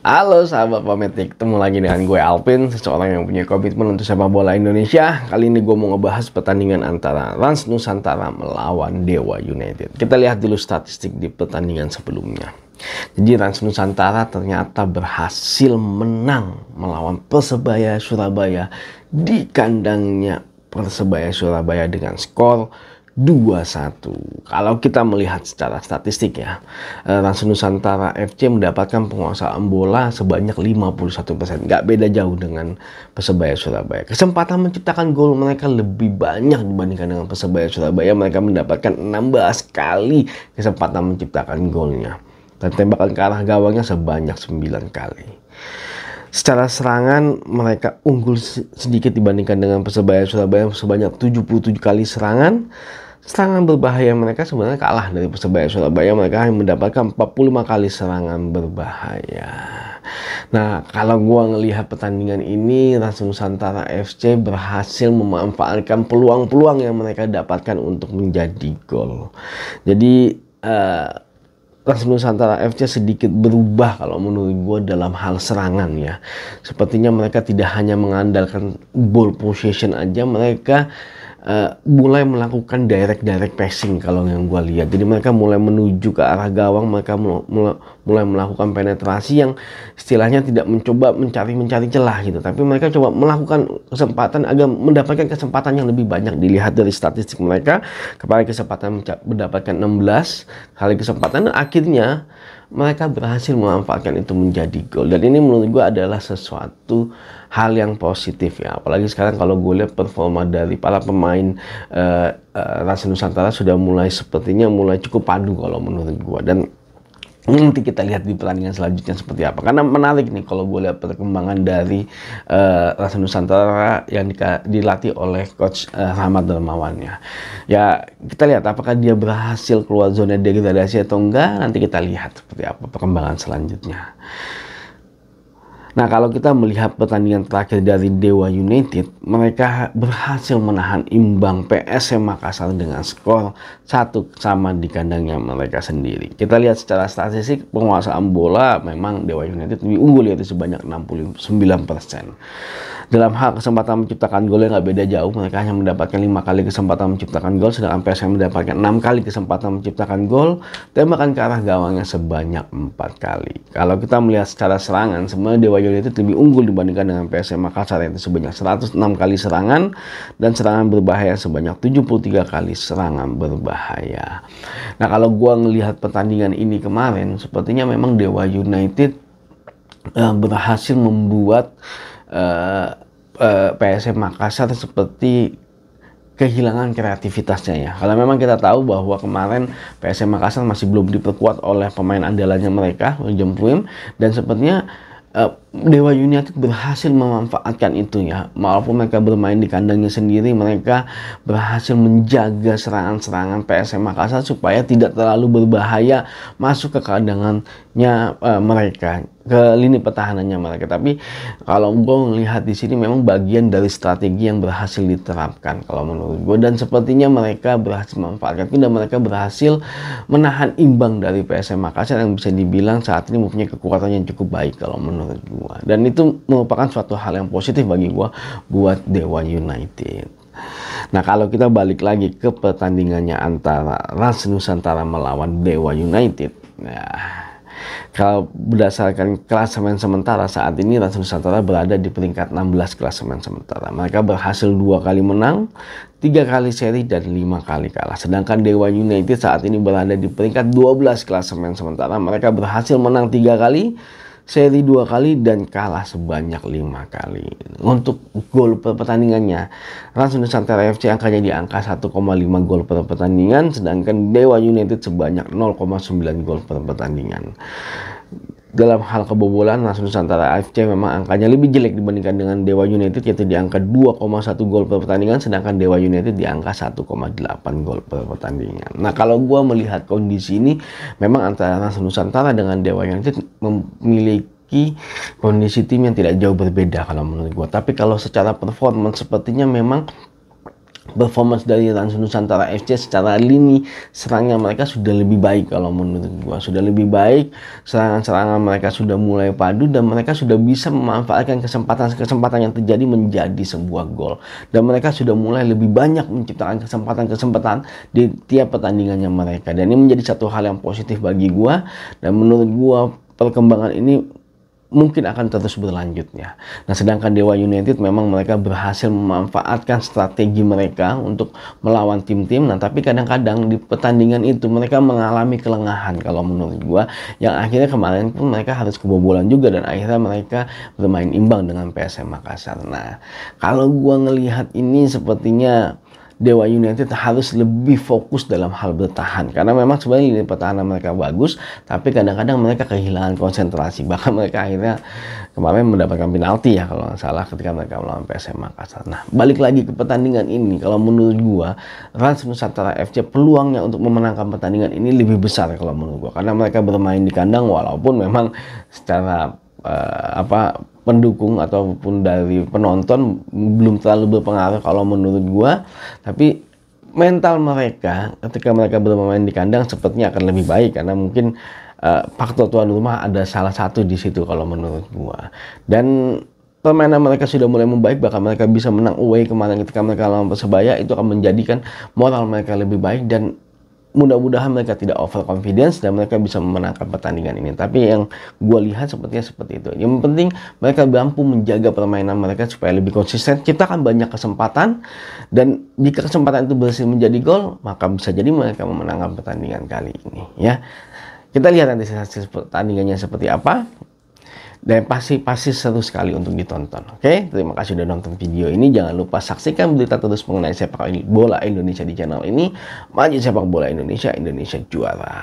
Halo sahabat Pametik, ketemu lagi dengan gue Alvin, seseorang yang punya komitmen untuk sepak bola Indonesia. Kali ini gue mau ngebahas pertandingan antara Rans Nusantara melawan Dewa United. Kita lihat dulu statistik di pertandingan sebelumnya. Jadi Rans Nusantara ternyata berhasil menang melawan Persebaya Surabaya di kandangnya Persebaya Surabaya dengan skor 2-1. Kalau kita melihat secara statistik ya, Rans Nusantara FC mendapatkan penguasaan bola sebanyak 51%. Nggak beda jauh dengan Persebaya Surabaya. Kesempatan menciptakan gol mereka lebih banyak dibandingkan dengan Persebaya Surabaya. Mereka mendapatkan 16 kali kesempatan menciptakan golnya. Dan tembakan ke arah gawangnya sebanyak 9 kali. Secara serangan mereka unggul sedikit dibandingkan dengan Persebaya Surabaya sebanyak 77 kali serangan. Serangan berbahaya mereka sebenarnya kalah dari Persebaya Surabaya. Mereka hanya mendapatkan 45 kali serangan berbahaya. Nah, kalau gua ngelihat pertandingan ini, Rans Nusantara FC berhasil memanfaatkan peluang-peluang yang mereka dapatkan untuk menjadi gol. Jadi Rans Nusantara FC sedikit berubah kalau menurut gue dalam hal serangan ya. Sepertinya mereka tidak hanya mengandalkan ball possession aja, mereka mulai melakukan direct passing kalau yang gue lihat. Jadi mereka mulai menuju ke arah gawang, mereka mulai melakukan penetrasi yang istilahnya tidak mencoba mencari celah gitu, tapi mereka coba melakukan kesempatan agar mendapatkan kesempatan yang lebih banyak. Dilihat dari statistik mereka, kemarin kesempatan mendapatkan 16 kali kesempatan, dan akhirnya mereka berhasil memanfaatkan itu menjadi gol. Dan ini menurut gue adalah sesuatu hal yang positif ya. Apalagi sekarang kalau gue lihat performa dari para pemain Rans Nusantara sudah sepertinya mulai cukup padu kalau menurut gue. Dan nanti kita lihat di pertandingan selanjutnya seperti apa. Karena menarik nih kalau gue lihat perkembangan dari Rans Nusantara yang dilatih oleh Coach Rahmat Darmawan ya. Ya kita lihat apakah dia berhasil keluar zona degradasi atau enggak. Nanti kita lihat seperti apa perkembangan selanjutnya. Nah, kalau kita melihat pertandingan terakhir dari Dewa United, mereka berhasil menahan imbang PSM Makassar dengan skor 1-1 di kandangnya mereka sendiri. Kita lihat secara statistik penguasaan bola memang Dewa United lebih unggul, yaitu sebanyak 69%. Dalam hal kesempatan menciptakan gol yang nggak beda jauh, mereka hanya mendapatkan 5 kali kesempatan menciptakan gol, sedangkan PSM mendapatkan 6 kali kesempatan menciptakan gol, tembakan ke arah gawangnya sebanyak 4 kali. Kalau kita melihat secara serangan, sebenarnya Dewa United lebih unggul dibandingkan dengan PSM Makassar, yaitu sebanyak 106 kali serangan dan serangan berbahaya sebanyak 73 kali serangan berbahaya. Nah, kalau gua ngelihat pertandingan ini kemarin, sepertinya memang Dewa United berhasil membuat PSM Makassar seperti kehilangan kreativitasnya ya. Kalau memang kita tahu bahwa kemarin PSM Makassar masih belum diperkuat oleh pemain andalannya mereka, Jemprim, dan sepertinya Dewa United berhasil memanfaatkan itu ya. Walaupun mereka bermain di kandangnya sendiri, mereka berhasil menjaga serangan-serangan PSM Makassar supaya tidak terlalu berbahaya masuk ke kandangannya mereka, ke lini pertahanannya mereka. Tapi kalau gue melihat di sini memang bagian dari strategi yang berhasil diterapkan kalau menurut gue, dan sepertinya mereka berhasil memanfaatkan itu dan mereka berhasil menahan imbang dari PSM Makassar yang bisa dibilang saat ini mempunyai kekuatan yang cukup baik kalau menurut gue. Dan itu merupakan suatu hal yang positif bagi gue buat Dewa United. Nah, kalau kita balik lagi ke pertandingannya antara Rans Nusantara melawan Dewa United, nah, kalau berdasarkan klasemen sementara saat ini Rans Nusantara berada di peringkat 16 klasemen sementara. Mereka berhasil 2 kali menang, 3 kali seri, dan 5 kali kalah. Sedangkan Dewa United saat ini berada di peringkat 12 klasemen sementara. Mereka berhasil menang 3 kali, seri 2 kali, dan kalah sebanyak 5 kali. Untuk gol per pertandingannya, Rans Nusantara FC angkanya di angka 1,5 gol per pertandingan, sedangkan Dewa United sebanyak 0,9 gol per pertandingan. Dalam hal kebobolan, Rans Nusantara FC memang angkanya lebih jelek dibandingkan dengan Dewa United, yaitu di angka 2,1 gol per pertandingan, sedangkan Dewa United di angka 1,8 gol per pertandingan. Nah, kalau gue melihat kondisi ini, memang antara Rans Nusantara dengan Dewa United memiliki kondisi tim yang tidak jauh berbeda kalau menurut gue. Tapi kalau secara performance sepertinya memang performance dari Rans Nusantara FC secara lini serangnya mereka sudah lebih baik kalau menurut gua. Sudah lebih baik, serangan-serangan mereka sudah mulai padu dan mereka sudah bisa memanfaatkan kesempatan-kesempatan yang terjadi menjadi sebuah gol. Dan mereka sudah mulai lebih banyak menciptakan kesempatan-kesempatan di tiap pertandingannya mereka. Dan ini menjadi satu hal yang positif bagi gua, dan menurut gua perkembangan ini mungkin akan terus berlanjutnya. Nah, sedangkan Dewa United memang mereka berhasil memanfaatkan strategi mereka untuk melawan tim-tim. Nah, tapi kadang-kadang di pertandingan itu mereka mengalami kelengahan kalau menurut gua, yang akhirnya kemarin pun mereka harus kebobolan juga dan akhirnya mereka bermain imbang dengan PSM Makassar. Nah, kalau gua ngelihat ini sepertinya Dewa United harus lebih fokus dalam hal bertahan, karena memang sebenarnya lini pertahanan mereka bagus, tapi kadang-kadang mereka kehilangan konsentrasi. Bahkan mereka akhirnya kemarin mendapatkan penalti ya kalau nggak salah ketika mereka melawan PSM Makassar. Nah, balik lagi ke pertandingan ini, kalau menurut gua Rans Nusantara FC peluangnya untuk memenangkan pertandingan ini lebih besar kalau menurut gua, karena mereka bermain di kandang walaupun memang secara pendukung ataupun dari penonton belum terlalu berpengaruh kalau menurut gua, tapi mental mereka ketika mereka bermain di kandang sepertinya akan lebih baik, karena mungkin faktor tuan rumah ada salah satu di situ kalau menurut gua. Dan permainan mereka sudah mulai membaik, bahkan mereka bisa menang away kemarin ketika mereka lawan Persebaya. Itu akan menjadikan moral mereka lebih baik dan mudah-mudahan mereka tidak overconfidence dan mereka bisa memenangkan pertandingan ini. Tapi yang gue lihat sepertinya seperti itu. Yang penting mereka mampu menjaga permainan mereka supaya lebih konsisten, ciptakan banyak kesempatan, dan jika kesempatan itu berhasil menjadi gol, maka bisa jadi mereka memenangkan pertandingan kali ini ya. Kita lihat nanti hasil pertandingannya seperti apa. Dan pasti seru sekali untuk ditonton. Oke, terima kasih sudah nonton video ini. Jangan lupa saksikan berita terus mengenai sepak bola Indonesia di channel ini. Maju sepak bola Indonesia, Indonesia juara.